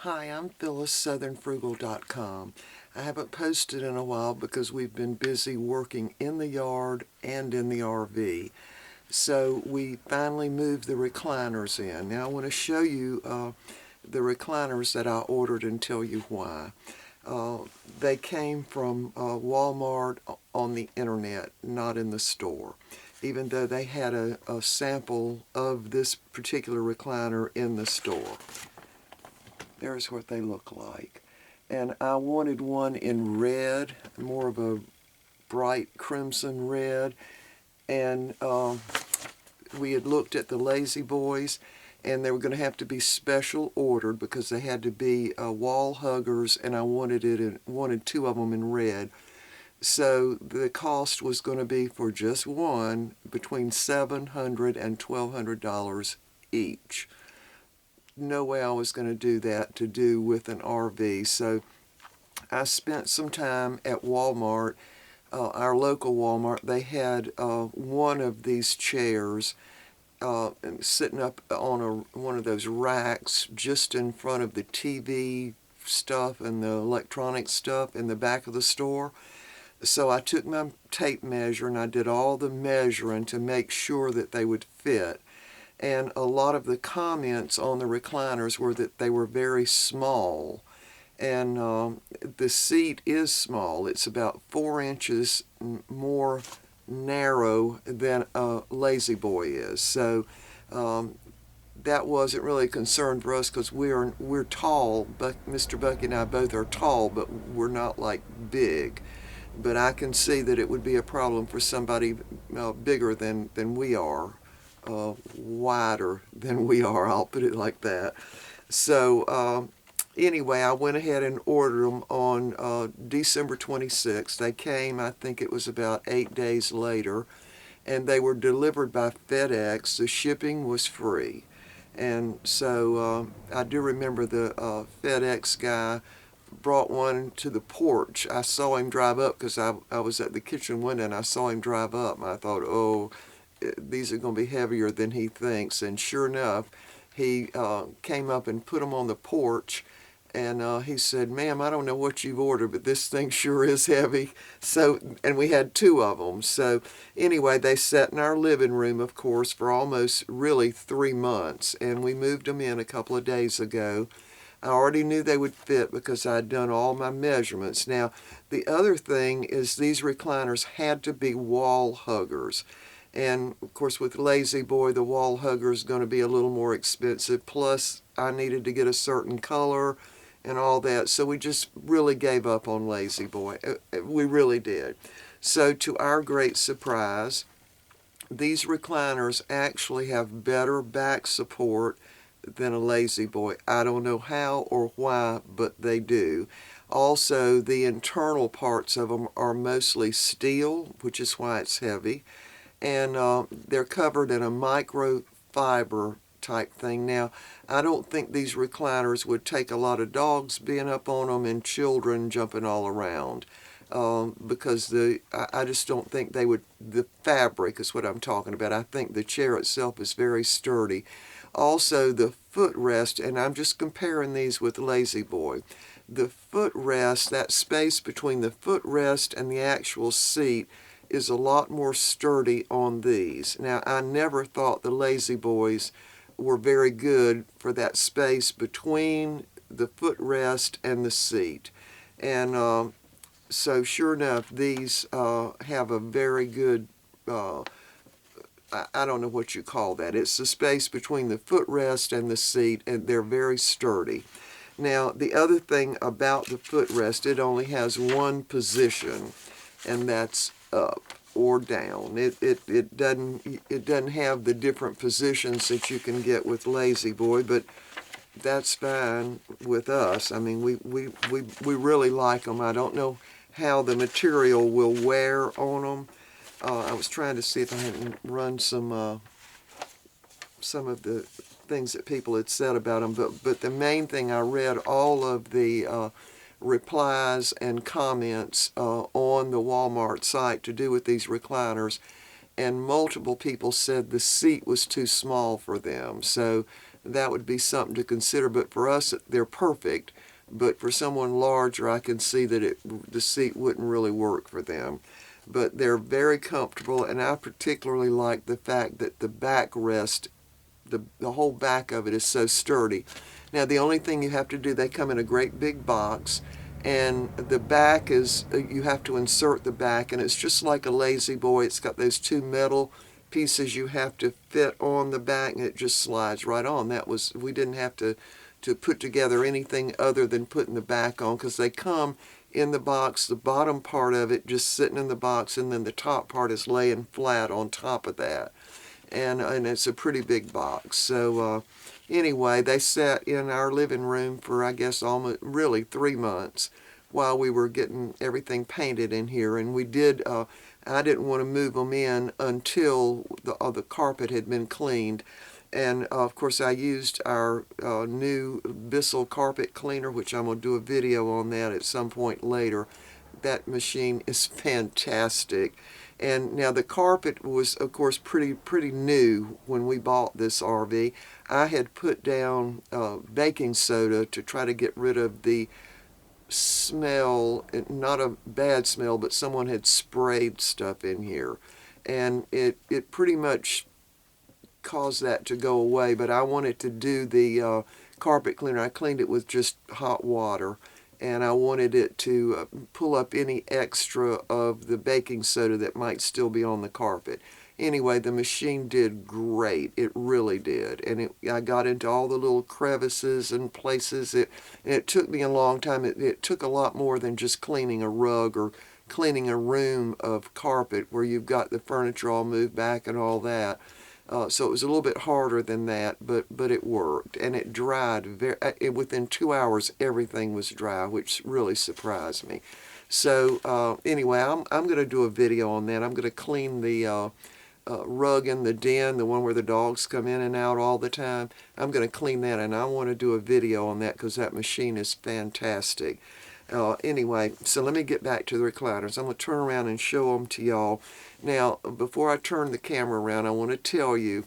Hi, I'm Phyllis, southernfrugal.com. I haven't posted in a while because we've been busy working in the yard and in the RV. So we finally moved the recliners in. Now I want to show you the recliners that I ordered and tell you why. They came from Walmart on the internet, not in the store, even though they had a sample of this particular recliner in the store. There's what they look like. And I wanted one in red, more of a bright crimson red. And we had looked at the Lazy Boys, and they were going to have to be special ordered because they had to be wall huggers, and I wanted two of them in red. So the cost was going to be for just one between $700 and $1,200 each. No way I was going to do that to do with an RV. So I spent some time at Walmart, our local Walmart. They had one of these chairs sitting up on one of those racks just in front of the TV stuff and the electronic stuff in the back of the store. So I took my tape measure and I did all the measuring to make sure that they would fit. And a lot of the comments on the recliners were that they were very small. And the seat is small. It's about 4 inches more narrow than a Lazy Boy is. So that wasn't really a concern for us because we're tall. Mr. Bucky and I both are tall, but we're not like big. But I can see that it would be a problem for somebody bigger than we are. Wider than we are, I'll put it like that. So anyway, I went ahead and ordered them on December 26th. They came, I think it was about 8 days later, and they were delivered by FedEx. The shipping was free. And so I do remember the FedEx guy brought one to the porch. I saw him drive up because I was at the kitchen window and I saw him drive up, and I thought, oh, these are going to be heavier than he thinks. And sure enough, he came up and put them on the porch, and he said, "Ma'am, I don't know what you've ordered, but this thing sure is heavy." So, and we had 2 of them. So anyway, they sat in our living room, of course, for almost really 3 months, and we moved them in a couple of days ago. I already knew they would fit because I'd done all my measurements. Now, the other thing is these recliners had to be wall huggers. And of course with Lazy Boy, the wall hugger is going to be a little more expensive. Plus I needed to get a certain color and all that. So we just really gave up on Lazy Boy. We really did. So to our great surprise, these recliners actually have better back support than a Lazy Boy. I don't know how or why, but they do. Also, the internal parts of them are mostly steel, which is why it's heavy. And they're covered in a microfiber type thing. Now, I don't think these recliners would take a lot of dogs being up on them and children jumping all around because I just don't think they would. The fabric is what I'm talking about. I think the chair itself is very sturdy. Also, the footrest, and I'm just comparing these with Lazy Boy. The footrest, that space between the footrest and the actual seat, is a lot more sturdy on these. Now, I never thought the Lazy Boys were very good for that space between the footrest and the seat. And so sure enough, these have a very good, I don't know what you call that. It's the space between the footrest and the seat, and they're very sturdy. Now, the other thing about the footrest, it only has one position, and that's up or down. It doesn't have the different positions that you can get with Lazy Boy, but that's fine with us. I mean, we really like them. I don't know how the material will wear on them. I was trying to see if I hadn't run some of the things that people had said about them, but the main thing, I read all of the replies and comments on the Walmart site to do with these recliners, and multiple people said the seat was too small for them. So that would be something to consider. But for us, they're perfect. But for someone larger, I can see that the seat wouldn't really work for them. But they're very comfortable, and I particularly like the fact that the backrest, the whole back of it is so sturdy. Now, the only thing you have to do, they come in a great big box, and the back is, you have to insert the back, and it's just like a Lazy Boy. It's got those two metal pieces you have to fit on the back, and it just slides right on. We didn't have to put together anything other than putting the back on, because they come in the box, the bottom part of it just sitting in the box, and then the top part is laying flat on top of that. And it's a pretty big box. So anyway, they sat in our living room for, I guess, almost really 3 months while we were getting everything painted in here. And we did, I didn't want to move them in until the carpet had been cleaned. And of course, I used our new Biscuit carpet cleaner, which I'm going to do a video on that at some point later. That machine is fantastic. And now the carpet was, of course, pretty new when we bought this RV. I had put down baking soda to try to get rid of the smell, not a bad smell, but someone had sprayed stuff in here. And it pretty much caused that to go away, but I wanted to do the carpet cleaner. I cleaned it with just hot water, and I wanted it to pull up any extra of the baking soda that might still be on the carpet. Anyway, the machine did great. It really did. And I got into all the little crevices and places. It took me a long time. It took a lot more than just cleaning a rug or cleaning a room of carpet where you've got the furniture all moved back and all that. So it was a little bit harder than that, but it worked, and it dried within 2 hours. Everything was dry, which really surprised me. So anyway, I'm going to do a video on that. I'm going to clean the rug in the den, the one where the dogs come in and out all the time. I'm going to clean that, and I want to do a video on that because that machine is fantastic. Anyway, so let me get back to the recliners. I'm going to turn around and show them to y'all. Now, before I turn the camera around, I want to tell you,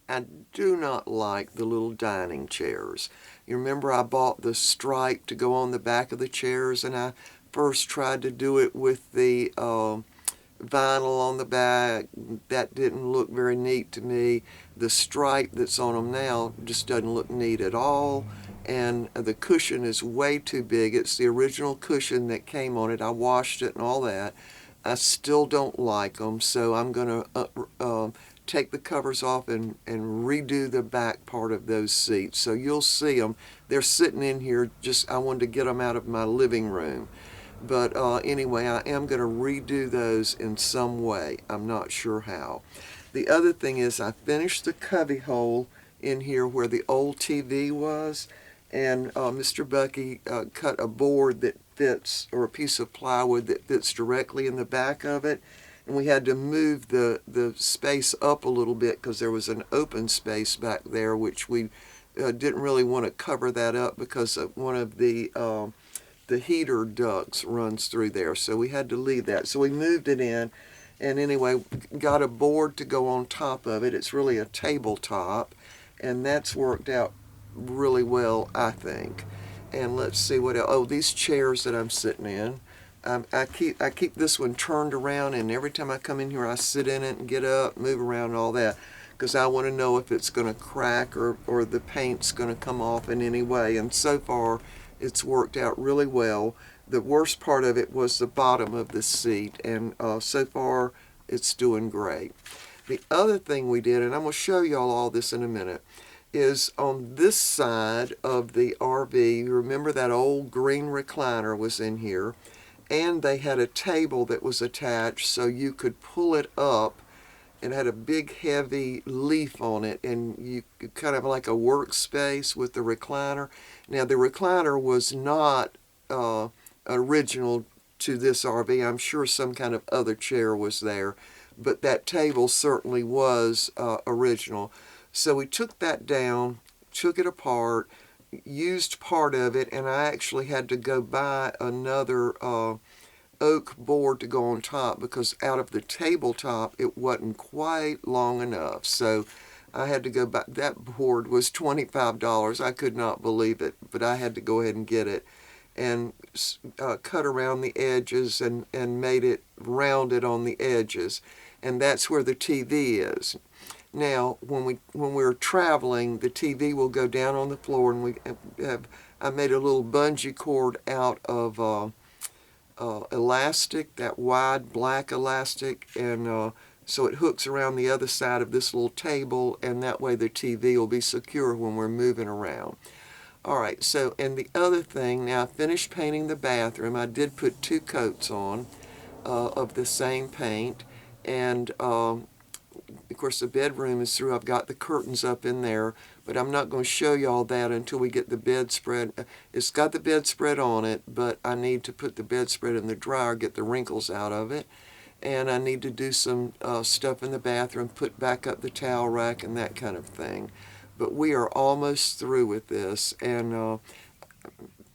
I do not like the little dining chairs. You remember I bought the stripe to go on the back of the chairs, and I first tried to do it with the vinyl on the back. That didn't look very neat to me. The stripe that's on them now just doesn't look neat at all. And the cushion is way too big. It's the original cushion that came on it. I washed it and all that. I still don't like them, so I'm going to take the covers off and redo the back part of those seats. So you'll see them. They're sitting in here. I wanted to get them out of my living room. But anyway, I am going to redo those in some way. I'm not sure how. The other thing is I finished the cubby hole in here where the old TV was. And Mr. Bucky cut a board that fits, or a piece of plywood that fits directly in the back of it. And we had to move the space up a little bit because there was an open space back there, which we didn't really want to cover that up because one of the heater ducts runs through there. So we had to leave that. So we moved it in. And anyway, got a board to go on top of it. It's really a tabletop. And that's worked out really well, I think. And let's see what else. Oh, these chairs that I'm sitting in. I keep this one turned around, and every time I come in here I sit in it and get up, move around and all that, because I want to know if it's going to crack or the paint's going to come off in any way. And so far it's worked out really well. The worst part of it was the bottom of the seat, and so far it's doing great. The other thing we did, and I'm going to show y'all all this in a minute, is on this side of the RV. You remember that old green recliner was in here, and they had a table that was attached so you could pull it up. It had a big heavy leaf on it, and you could kind of like a workspace with the recliner. Now the recliner was not original to this RV. I'm sure some kind of other chair was there, but that table certainly was original. So we took that down, took it apart, used part of it, and I actually had to go buy another oak board to go on top because out of the tabletop it wasn't quite long enough. So I had to go back. That board was $25. I could not believe it, but I had to go ahead and get it, and cut around the edges and made it rounded on the edges, and that's where the TV is. Now, when we're traveling, the TV will go down on the floor, and I made a little bungee cord out of elastic, that wide black elastic, and so it hooks around the other side of this little table, and that way the TV will be secure when we're moving around. All right, so, and the other thing, now I finished painting the bathroom. I did put 2 coats on of the same paint, and of course the bedroom is through. I've got the curtains up in there, but I'm not going to show you all that until we get the bedspread. It's got the bedspread on it, but I need to put the bedspread in the dryer, get the wrinkles out of it, and I need to do some stuff in the bathroom, put back up the towel rack and that kind of thing. But we are almost through with this, and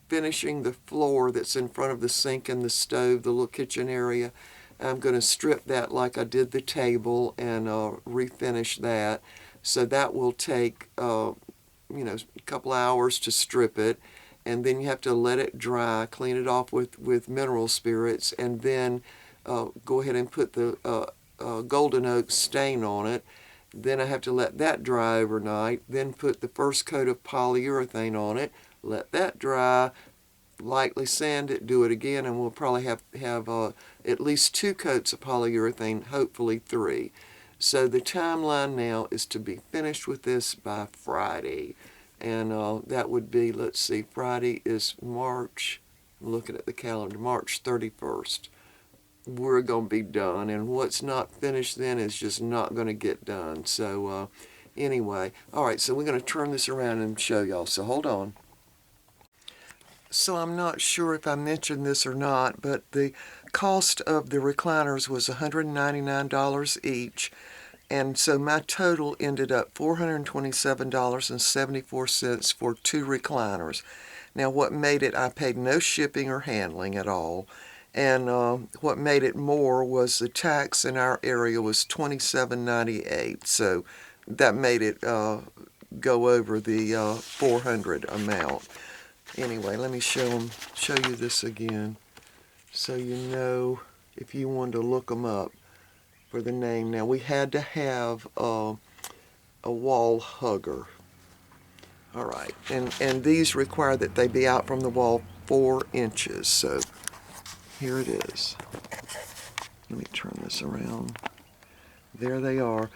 finishing the floor that's in front of the sink and the stove, the little kitchen area. I'm going to strip that like I did the table and refinish that. So that will take, a couple hours to strip it, and then you have to let it dry, clean it off with mineral spirits, and then go ahead and put the golden oak stain on it. Then I have to let that dry overnight, then put the first coat of polyurethane on it, let that dry, lightly sand it, do it again, and we'll probably have at least 2 coats of polyurethane, hopefully 3. So the timeline now is to be finished with this by Friday, and that would be, let's see, Friday is March, I'm looking at the calendar, March 31st. We're going to be done, and what's not finished then is just not going to get done. So anyway, all right, so we're going to turn this around and show y'all, so hold on. So I'm not sure if I mentioned this or not, but the cost of the recliners was $199 each, and so my total ended up $427.74 for 2 recliners. Now what made it, I paid no shipping or handling at all, and what made it more was the tax in our area was $27.98, so that made it go over the $400 amount. Anyway, let me show you this again, so you know if you wanted to look them up for the name. Now we had to have a wall hugger. All right, and these require that they be out from the wall 4 inches. So here it is. Let me turn this around. There they are.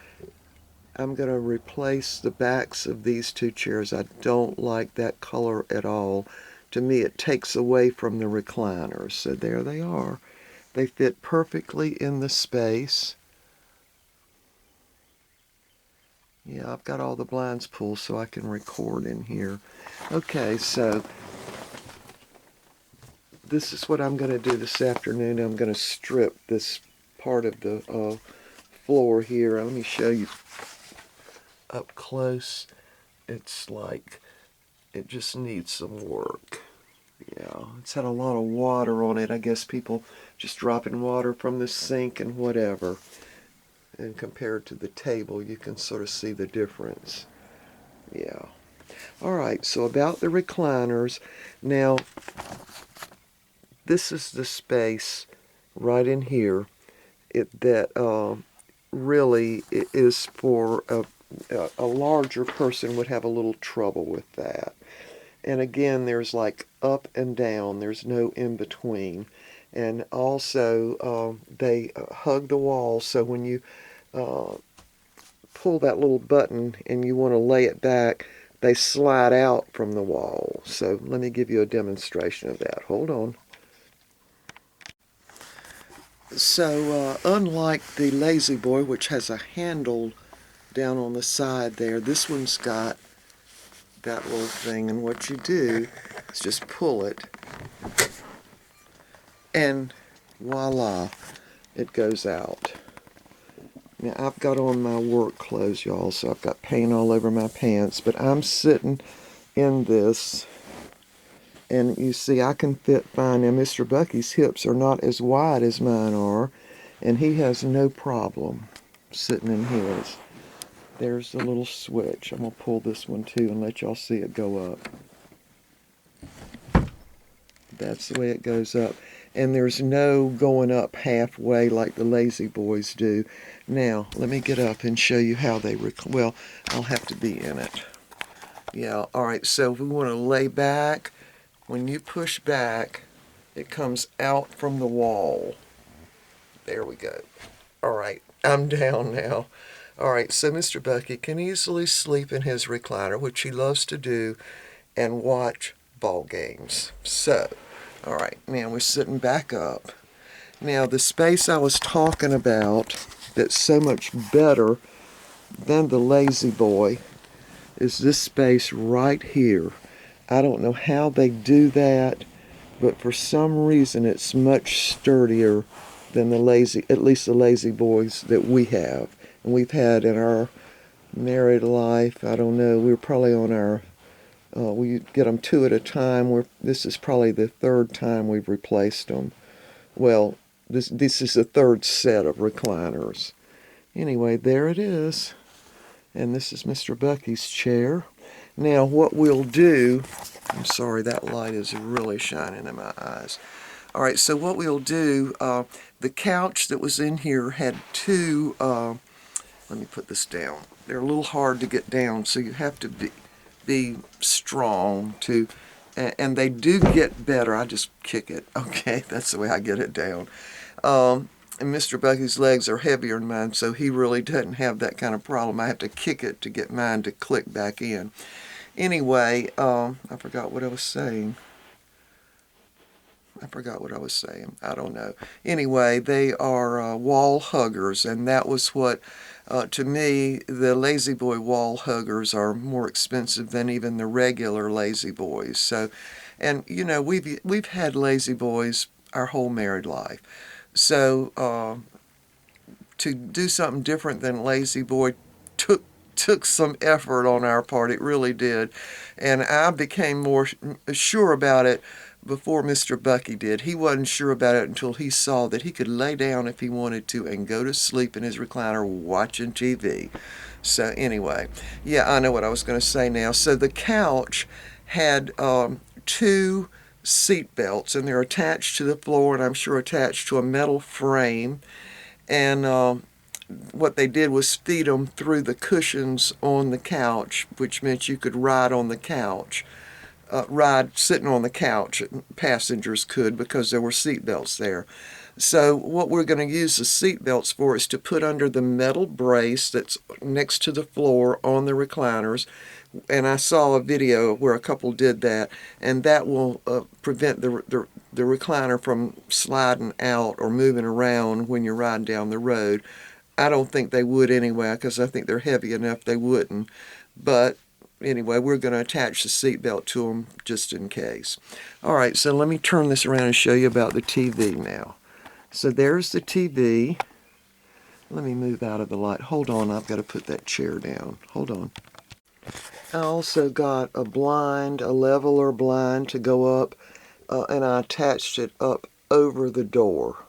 I'm going to replace the backs of these 2 chairs. I don't like that color at all. To me, it takes away from the recliners. So there they are. They fit perfectly in the space. Yeah, I've got all the blinds pulled so I can record in here. Okay, so this is what I'm going to do this afternoon. I'm going to strip this part of the floor here. Let me show you up close. It's like it just needs some work. Yeah, it's had a lot of water on it. I guess people just dropping water from the sink and whatever. And compared to the table, you can sort of see the difference. Yeah. All right, so about the recliners. Now, this is the space right in here that really is for a larger person would have a little trouble with that. And again, there's like up and down. There's no in between. And also, they hug the wall, so when you pull that little button and you want to lay it back, they slide out from the wall. So let me give you a demonstration of that. Hold on. So unlike the Lazy Boy, which has a handle down on the side there, this one's got that little thing, and what you do is just pull it, and voila, it goes out. Now I've got on my work clothes, y'all, so I've got paint all over my pants, but I'm sitting in this, and you see I can fit fine. Now Mr. Bucky's hips are not as wide as mine are, and he has no problem sitting in his. There's the little switch. I'm going to pull this one too and let y'all see it go up. That's the way it goes up. And there's no going up halfway like the Lazy Boys do. Now, let me get up and show you how they well, I'll have to be in it. Yeah, alright, so if we want to lay back, when you push back, it comes out from the wall. There we go. Alright, I'm down now. Alright, so Mr. Bucky can easily sleep in his recliner, which he loves to do, and watch ball games. So, alright, now we're sitting back up. Now, the space I was talking about that's so much better than the Lazy Boy is this space right here. I don't know how they do that, but for some reason it's much sturdier than the at least the Lazy Boys that we have. And we've had in our married life, I don't know, we're probably on our, we get them 2 at a time. This is probably the 3rd time we've replaced them. Well, this is the 3rd set of recliners. Anyway, there it is. And this is Mr. Bucky's chair. Now, what we'll do, I'm sorry, that light is really shining in my eyes. All right, so what we'll do, the couch that was in here had 2, let me put this down. They're a little hard to get down, so you have to be strong to, and they do get better. I just kick it. Okay, that's the way I get it down. And Mr. Bucky's legs are heavier than mine, so he really doesn't have that kind of problem. I have to kick it to get mine to click back in. Anyway, I forgot what I was saying. I don't know. Anyway, they are wall huggers, and that was what, to me, the Lazy Boy wall huggers are more expensive than even the regular Lazy Boys. So, and you know, we've had Lazy Boys our whole married life. So, to do something different than Lazy Boy took some effort on our part. It really did. And I became more sure about it before Mr. Bucky did. He wasn't sure about it until he saw that he could lay down if he wanted to and go to sleep in his recliner watching TV. So anyway, yeah, I know what I was going to say now. So the couch had 2 seat belts, and they're attached to the floor, and I'm sure attached to a metal frame. And what they did was feed them through the cushions on the couch, which meant you could ride on the couch. Sitting on the couch, passengers could, because there were seat belts there. So what we're going to use the seat belts for is to put under the metal brace that's next to the floor on the recliners. And I saw a video where a couple did that, and that will prevent the recliner from sliding out or moving around when you're riding down the road. I don't think they would anyway, because I think they're heavy enough they wouldn't. But anyway, we're going to attach the seatbelt to them just in case. All right, so let me turn this around and show you about the TV now. So there's the TV. Let me move out of the light. Hold on, I've got to put that chair down. Hold on. I also got a blind, a leveler blind to go up, and I attached it up over the door.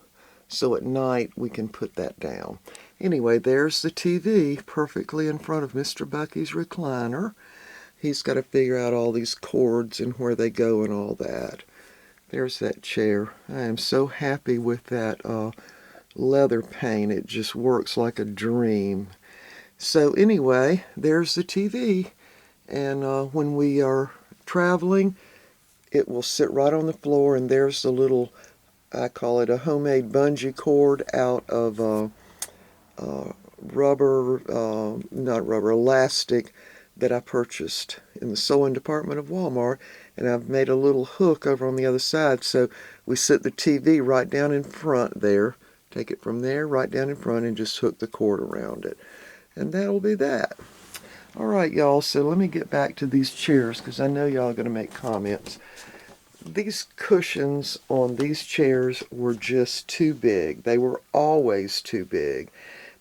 So at night we can put that down. Anyway, there's the TV perfectly in front of Mr. Bucky's recliner. He's got to figure out all these cords and where they go and all that. There's that chair. I am so happy with that leather paint. It just works like a dream. So anyway, there's the TV. And when we are traveling, it will sit right on the floor, and there's the little, I call it a homemade bungee cord out of elastic that I purchased in the sewing department of Walmart, and I've made a little hook over on the other side, so we sit the TV right down in front there, take it from there right down in front, and just hook the cord around it. And that'll be that. Alright, y'all, so let me get back to these chairs, because I know y'all are going to make comments. These cushions on these chairs were just too big. They were always too big.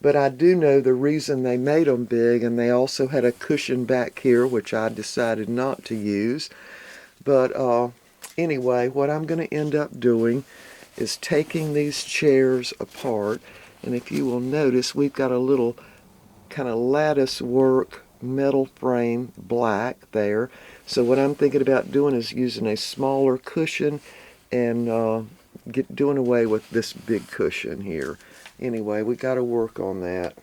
But I do know the reason they made them big, and they also had a cushion back here, which I decided not to use. But anyway, what I'm going to end up doing is taking these chairs apart, and if you will notice, we've got a little kind of lattice work metal frame, black there. So what I'm thinking about doing is using a smaller cushion and doing away with this big cushion here. Anyway, we got to work on that.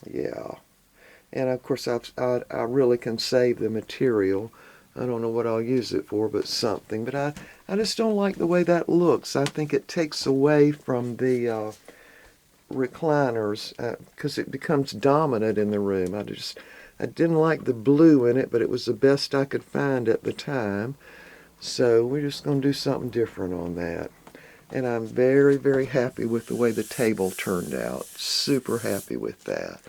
Yeah. And of course, I really can save the material. I don't know what I'll use it for, but something. But I just don't like the way that looks. I think it takes away from the recliners because it becomes dominant in the room. I didn't like the blue in it, but it was the best I could find at the time. So we're just going to do something different on that. And I'm very, very happy with the way the table turned out. Super happy with that.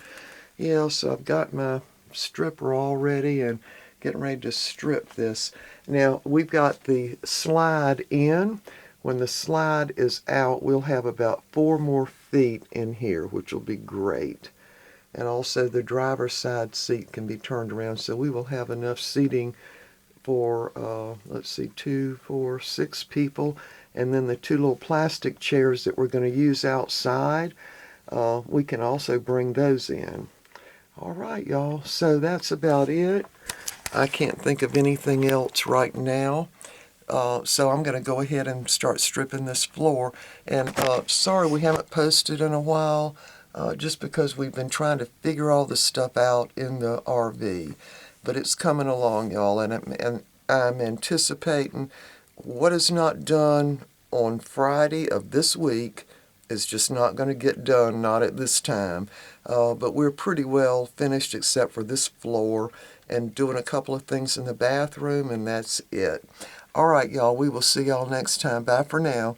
Yeah, so I've got my stripper all ready and getting ready to strip this. Now, we've got the slide in. When the slide is out, we'll have about 4 more feet in here, which will be great. And also the driver's side seat can be turned around, so we will have enough seating for, let's see, 2, 4, 6 people. And then the 2 little plastic chairs that we're going to use outside, we can also bring those in. All right, y'all, so that's about it. I can't think of anything else right now. So I'm going to go ahead and start stripping this floor. And sorry we haven't posted in a while, just because we've been trying to figure all this stuff out in the RV. But it's coming along, y'all, and I'm anticipating what is not done on Friday of this week is just not going to get done, not at this time. But we're pretty well finished except for this floor and doing a couple of things in the bathroom, and that's it. All right, y'all, we will see y'all next time. Bye for now.